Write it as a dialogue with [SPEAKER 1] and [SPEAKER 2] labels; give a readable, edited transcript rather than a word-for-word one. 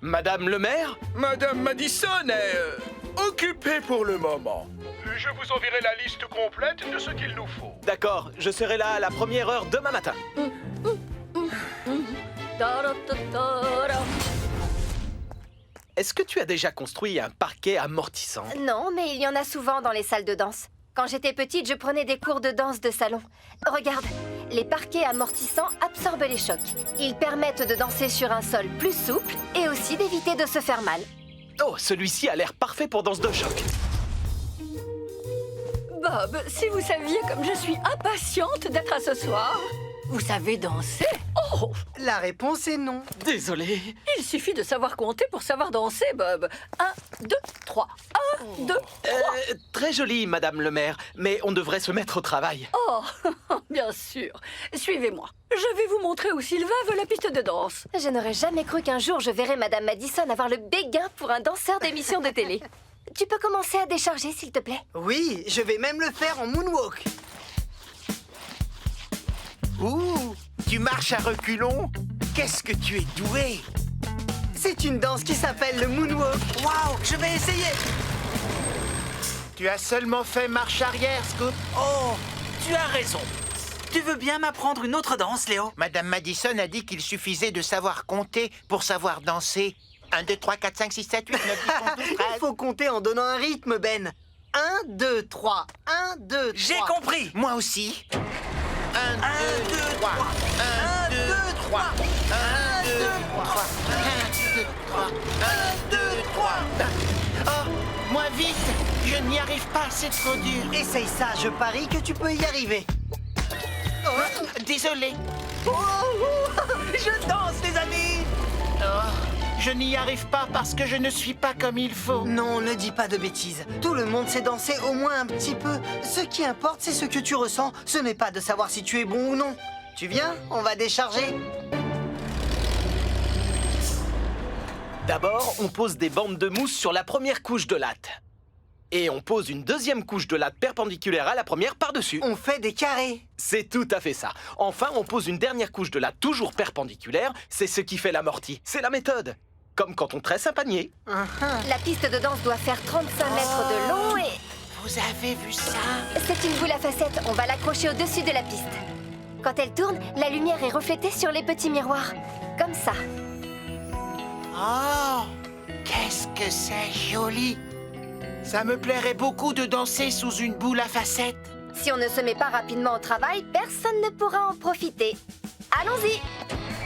[SPEAKER 1] Madame le maire?
[SPEAKER 2] Madame Madison est occupée pour le moment. Je vous enverrai la liste complète de ce qu'il nous faut.
[SPEAKER 1] D'accord, je serai là à la première heure demain matin. Est-ce que tu as déjà construit un parquet amortissant?
[SPEAKER 3] Non, mais il y en a souvent dans les salles de danse. Quand j'étais petite, je prenais des cours de danse de salon. Regarde, les parquets amortissants absorbent les chocs. Ils permettent de danser sur un sol plus souple et aussi d'éviter de se faire mal.
[SPEAKER 1] Oh, celui-ci a l'air parfait pour danse de choc.
[SPEAKER 4] Bob, si vous saviez comme je suis impatiente d'être à ce soir. Vous savez danser? Oh,
[SPEAKER 5] La réponse est non.
[SPEAKER 1] Désolé.
[SPEAKER 4] il suffit de savoir compter pour savoir danser, Bob. 1, 2, 3. 1, 2, 3.
[SPEAKER 1] Très joli, Madame le maire, mais on devrait se mettre au travail.
[SPEAKER 4] Oh, bien sûr. Suivez-moi. Je vais vous montrer où Sylvain veut la piste de danse.
[SPEAKER 3] Je n'aurais jamais cru qu'un jour je verrais Madame Madison avoir le béguin pour un danseur d'émission de télé. Tu peux commencer à décharger, s'il te plaît?
[SPEAKER 5] Oui, je vais même le faire en moonwalk.
[SPEAKER 6] Ouh, tu marches à reculons? Qu'est-ce que tu es doué!
[SPEAKER 5] C'est une danse qui s'appelle le moonwalk. Waouh, je vais essayer.
[SPEAKER 6] Tu as seulement fait marche arrière, Scoop.
[SPEAKER 7] Oh, tu as raison. Tu veux bien m'apprendre une autre danse, Léo?
[SPEAKER 6] Madame Madison a dit qu'il suffisait de savoir compter pour savoir danser. 1, 2, 3, 4, 5, 6, 7, 8, 9, 10, 11, 12, 13.
[SPEAKER 5] Il faut compter en donnant un rythme, Ben. 1, 2, 3. 1, 2, 3.
[SPEAKER 7] J'ai compris.
[SPEAKER 6] Moi aussi. 1, 2,
[SPEAKER 7] 2,
[SPEAKER 6] 3. 1, 2, 3. 1, 2, 3. 1, 2, 3. 1, 2, 3. Oh, moins vite. Je n'y arrive pas, c'est trop dur.
[SPEAKER 5] Essaye ça, je parie que tu peux y arriver.
[SPEAKER 6] Désolé.
[SPEAKER 5] Oh, je danse, les amis.
[SPEAKER 6] Oh, je n'y arrive pas parce que je ne suis pas comme il faut.
[SPEAKER 5] Non, ne dis pas de bêtises. Tout le monde sait danser au moins un petit peu. Ce qui importe, c'est ce que tu ressens. Ce n'est pas de savoir si tu es bon ou non. Tu viens? On va décharger.
[SPEAKER 1] D'abord, on pose des bandes de mousse sur la première couche de latte. Et on pose une deuxième couche de latte perpendiculaire à la première par-dessus.
[SPEAKER 5] On fait des carrés.
[SPEAKER 1] C'est tout à fait ça. Enfin, on pose une dernière couche de latte toujours perpendiculaire. C'est ce qui fait l'amorti. C'est la méthode. Comme quand on tresse un panier.
[SPEAKER 3] La piste de danse doit faire 35 mètres de long et...
[SPEAKER 6] Vous avez vu ça?
[SPEAKER 3] C'est une boule à facettes. On va l'accrocher au-dessus de la piste. Quand elle tourne, la lumière est reflétée sur les petits miroirs. Comme ça.
[SPEAKER 6] Oh, qu'est-ce que c'est joli! Ça me plairait beaucoup de danser sous une boule à facettes.
[SPEAKER 3] Si on ne se met pas rapidement au travail, personne ne pourra en profiter. Allons-y!